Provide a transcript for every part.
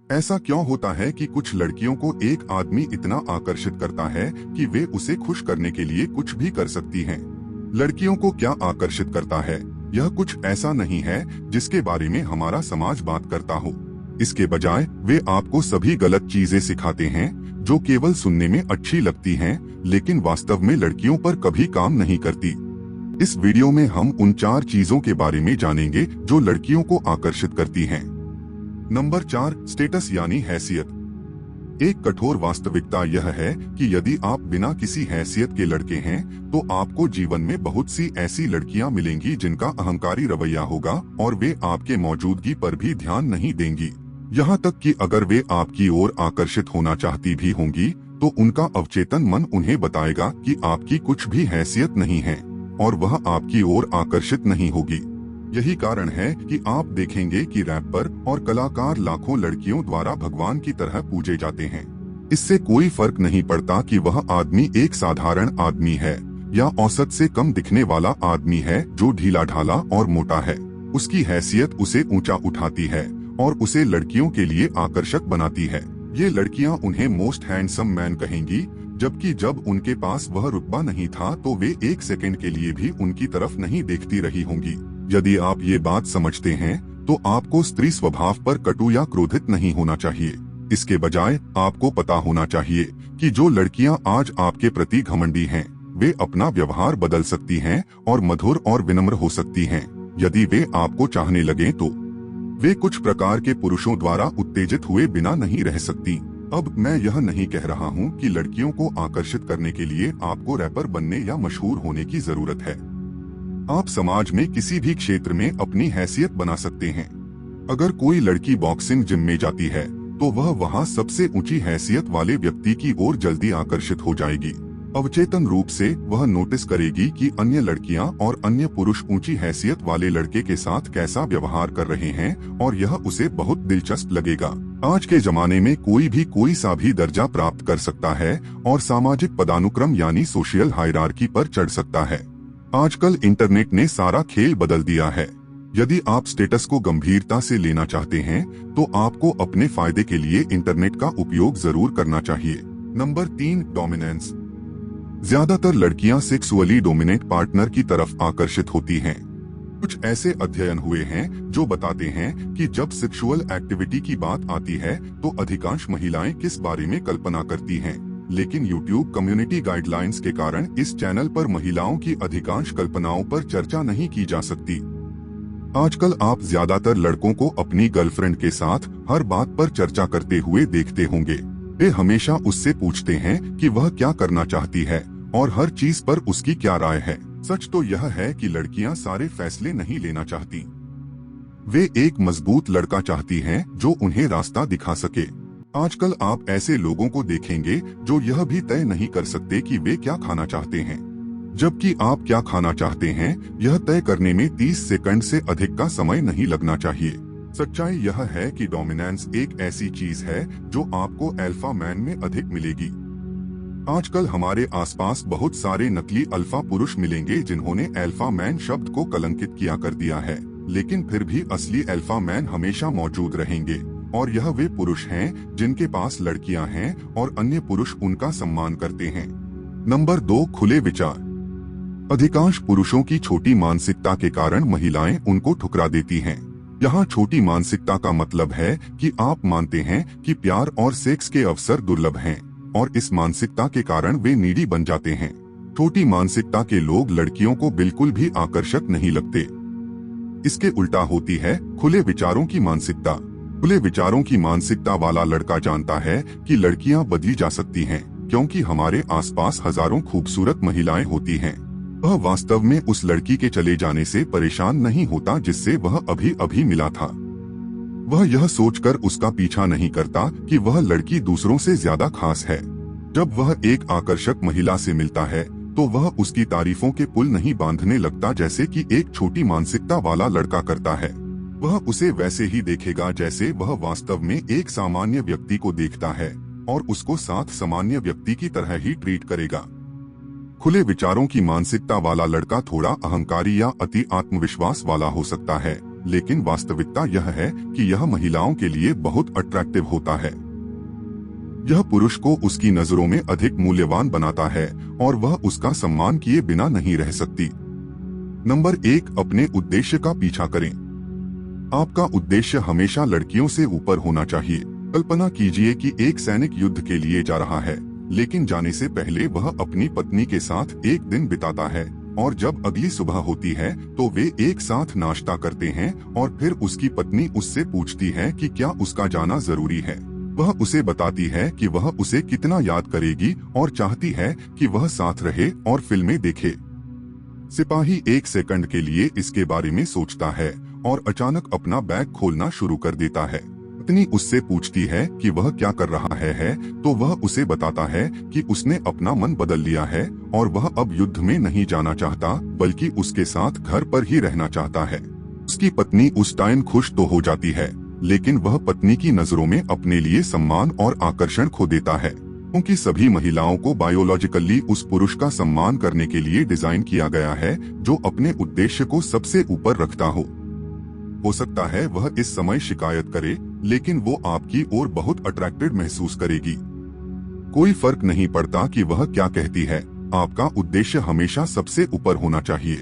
ऐसा क्यों होता है कि कुछ लड़कियों को एक आदमी इतना आकर्षित करता है कि वे उसे खुश करने के लिए कुछ भी कर सकती हैं? लड़कियों को क्या आकर्षित करता है? यह कुछ ऐसा नहीं है जिसके बारे में हमारा समाज बात करता हो। इसके बजाय वे आपको सभी गलत चीजें सिखाते हैं जो केवल सुनने में अच्छी लगती हैं, लेकिन वास्तव में लड़कियों पर कभी काम नहीं करती। इस वीडियो में हम उन 4 चीजों के बारे में जानेंगे जो लड़कियों को आकर्षित करती हैं। नंबर 4, स्टेटस यानी हैसियत। एक कठोर वास्तविकता यह है कि यदि आप बिना किसी हैसियत के लड़के हैं तो आपको जीवन में बहुत सी ऐसी लड़कियां मिलेंगी जिनका अहंकारी रवैया होगा और वे आपके मौजूदगी पर भी ध्यान नहीं देंगी। यहाँ तक कि अगर वे आपकी ओर आकर्षित होना चाहती भी होंगी तो उनका अवचेतन मन उन्हें बताएगा कि आपकी कुछ भी हैसियत नहीं है और वह आपकी ओर आकर्षित नहीं होगी। यही कारण है कि आप देखेंगे कि रैपर और कलाकार लाखों लड़कियों द्वारा भगवान की तरह पूजे जाते हैं। इससे कोई फर्क नहीं पड़ता कि वह आदमी एक साधारण आदमी है या औसत से कम दिखने वाला आदमी है जो ढीला ढाला और मोटा है। उसकी हैसियत उसे ऊंचा उठाती है और उसे लड़कियों के लिए आकर्षक बनाती है। ये लड़कियां उन्हें मोस्ट हैंडसम मैन कहेंगी, जबकि जब उनके पास वह रुतबा नहीं था तो वे एक सेकंड के लिए भी उनकी तरफ नहीं देखती रही होंगी। यदि आप ये बात समझते हैं तो आपको स्त्री स्वभाव पर कटु या क्रोधित नहीं होना चाहिए। इसके बजाय आपको पता होना चाहिए कि जो लड़कियां आज आपके प्रति घमंडी हैं, वे अपना व्यवहार बदल सकती हैं और मधुर और विनम्र हो सकती हैं। यदि वे आपको चाहने लगें तो वे कुछ प्रकार के पुरुषों द्वारा उत्तेजित हुए बिना नहीं रह सकती। अब मैं यह नहीं कह रहा हूँ कि लड़कियों को आकर्षित करने के लिए आपको रैपर बनने या मशहूर होने की जरूरत है। आप समाज में किसी भी क्षेत्र में अपनी हैसियत बना सकते हैं। अगर कोई लड़की बॉक्सिंग जिम में जाती है तो वह वहां सबसे ऊंची हैसियत वाले व्यक्ति की ओर जल्दी आकर्षित हो जाएगी। अवचेतन रूप से वह नोटिस करेगी कि अन्य लड़कियां और अन्य पुरुष ऊंची हैसियत वाले लड़के के साथ कैसा व्यवहार कर रहे हैं और यह उसे बहुत दिलचस्प लगेगा। आज के जमाने में कोई भी कोई सा भी दर्जा प्राप्त कर सकता है और सामाजिक पदानुक्रम यानी सोशल हायरार्की पर चढ़ सकता है। आजकल इंटरनेट ने सारा खेल बदल दिया है। यदि आप स्टेटस को गंभीरता से लेना चाहते हैं तो आपको अपने फायदे के लिए इंटरनेट का उपयोग जरूर करना चाहिए। Number 3, dominance. ज्यादातर लड़कियां सेक्सुअली डोमिनेट पार्टनर की तरफ आकर्षित होती हैं। कुछ ऐसे अध्ययन हुए हैं जो बताते हैं कि जब सेक्सुअल एक्टिविटी की बात आती है तो अधिकांश महिलाएं किस बारे में कल्पना करती हैं, लेकिन YouTube कम्युनिटी गाइडलाइंस के कारण इस चैनल पर महिलाओं की अधिकांश कल्पनाओं पर चर्चा नहीं की जा सकती। आजकल आप ज्यादातर लड़कों को अपनी गर्लफ्रेंड के साथ हर बात पर चर्चा करते हुए देखते होंगे। वे हमेशा उससे पूछते हैं कि वह क्या करना चाहती है और हर चीज पर उसकी क्या राय है। सच तो यह है कि लड़कियां सारे फैसले नहीं लेना चाहती। वे एक मजबूत लड़का चाहती हैं जो उन्हें रास्ता दिखा सके। आजकल आप ऐसे लोगों को देखेंगे जो यह भी तय नहीं कर सकते कि वे क्या खाना चाहते हैं, जबकि आप क्या खाना चाहते हैं यह तय करने में 30 सेकंड से अधिक का समय नहीं लगना चाहिए। सच्चाई यह है कि डोमिनेंस एक ऐसी चीज है जो आपको अल्फा मैन में अधिक मिलेगी। आजकल हमारे आसपास बहुत सारे नकली अल्फा पुरुष मिलेंगे जिन्होंने अल्फा मैन शब्द को कलंकित किया कर दिया है, लेकिन फिर भी असली अल्फा मैन हमेशा मौजूद रहेंगे और यह वे पुरुष हैं जिनके पास लड़कियां हैं और अन्य पुरुष उनका सम्मान करते हैं। नंबर 2, खुले विचार। अधिकांश पुरुषों की छोटी मानसिकता के कारण महिलाएं उनको ठुकरा देती हैं। यहाँ छोटी मानसिकता का मतलब है कि आप मानते हैं कि प्यार और सेक्स के अवसर दुर्लभ हैं और इस मानसिकता के कारण वे नीडी बन जाते हैं। छोटी मानसिकता के लोग लड़कियों को बिल्कुल भी आकर्षक नहीं लगते। इसके उल्टा होती है खुले विचारों की मानसिकता। खुले विचारों की मानसिकता वाला लड़का जानता है कि लड़कियां बदली जा सकती हैं, क्योंकि हमारे आसपास हजारों खूबसूरत महिलाएं होती हैं। वह वास्तव में उस लड़की के चले जाने से परेशान नहीं होता जिससे वह अभी अभी मिला था। वह यह सोचकर उसका पीछा नहीं करता कि वह लड़की दूसरों से ज्यादा खास है। जब वह एक आकर्षक महिला से मिलता है तो वह उसकी तारीफों के पुल नहीं बांधने लगता जैसे कि एक छोटी मानसिकता वाला लड़का करता है। वह उसे वैसे ही देखेगा जैसे वह वास्तव में एक सामान्य व्यक्ति को देखता है और उसको साथ सामान्य व्यक्ति की तरह ही ट्रीट करेगा। खुले विचारों की मानसिकता वाला लड़का थोड़ा अहंकारी या अति आत्मविश्वास वाला हो सकता है, लेकिन वास्तविकता यह है कि यह महिलाओं के लिए बहुत अट्रैक्टिव होता है। यह पुरुष को उसकी नजरों में अधिक मूल्यवान बनाता है और वह उसका सम्मान किए बिना नहीं रह सकती। नंबर 1, अपने उद्देश्य का पीछा करें। आपका उद्देश्य हमेशा लड़कियों से ऊपर होना चाहिए। कल्पना कीजिए कि एक सैनिक युद्ध के लिए जा रहा है, लेकिन जाने से पहले वह अपनी पत्नी के साथ एक दिन बिताता है और जब अगली सुबह होती है तो वे एक साथ नाश्ता करते हैं और फिर उसकी पत्नी उससे पूछती है कि क्या उसका जाना जरूरी है। वह उसे बताती है कि वह उसे कितना याद करेगी और चाहती है कि वह साथ रहे और फिल्में देखे। सिपाही एक सेकंड के लिए इसके बारे में सोचता है और अचानक अपना बैग खोलना शुरू कर देता है। पत्नी उससे पूछती है कि वह क्या कर रहा है तो वह उसे बताता है कि उसने अपना मन बदल लिया है और वह अब युद्ध में नहीं जाना चाहता बल्कि उसके साथ घर पर ही रहना चाहता है। उसकी पत्नी उस टाइम खुश तो हो जाती है, लेकिन वह पत्नी की नजरों में अपने लिए सम्मान और आकर्षण खो देता है, क्योंकि सभी महिलाओं को बायोलॉजिकली उस पुरुष का सम्मान करने के लिए डिजाइन किया गया है जो अपने उद्देश्य को सबसे ऊपर रखता हो सकता है वह इस समय शिकायत करे, लेकिन वो आपकी ओर बहुत अट्रैक्टेड महसूस करेगी। कोई फर्क नहीं पड़ता कि वह क्या कहती है, आपका उद्देश्य हमेशा सबसे ऊपर होना चाहिए।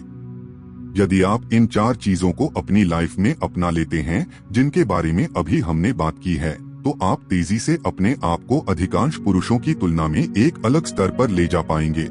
यदि आप इन 4 चीजों को अपनी लाइफ में अपना लेते हैं जिनके बारे में अभी हमने बात की है, तो आप तेजी से अपने आप को अधिकांश पुरुषों की तुलना में एक अलग स्तर पर ले जा पाएंगे।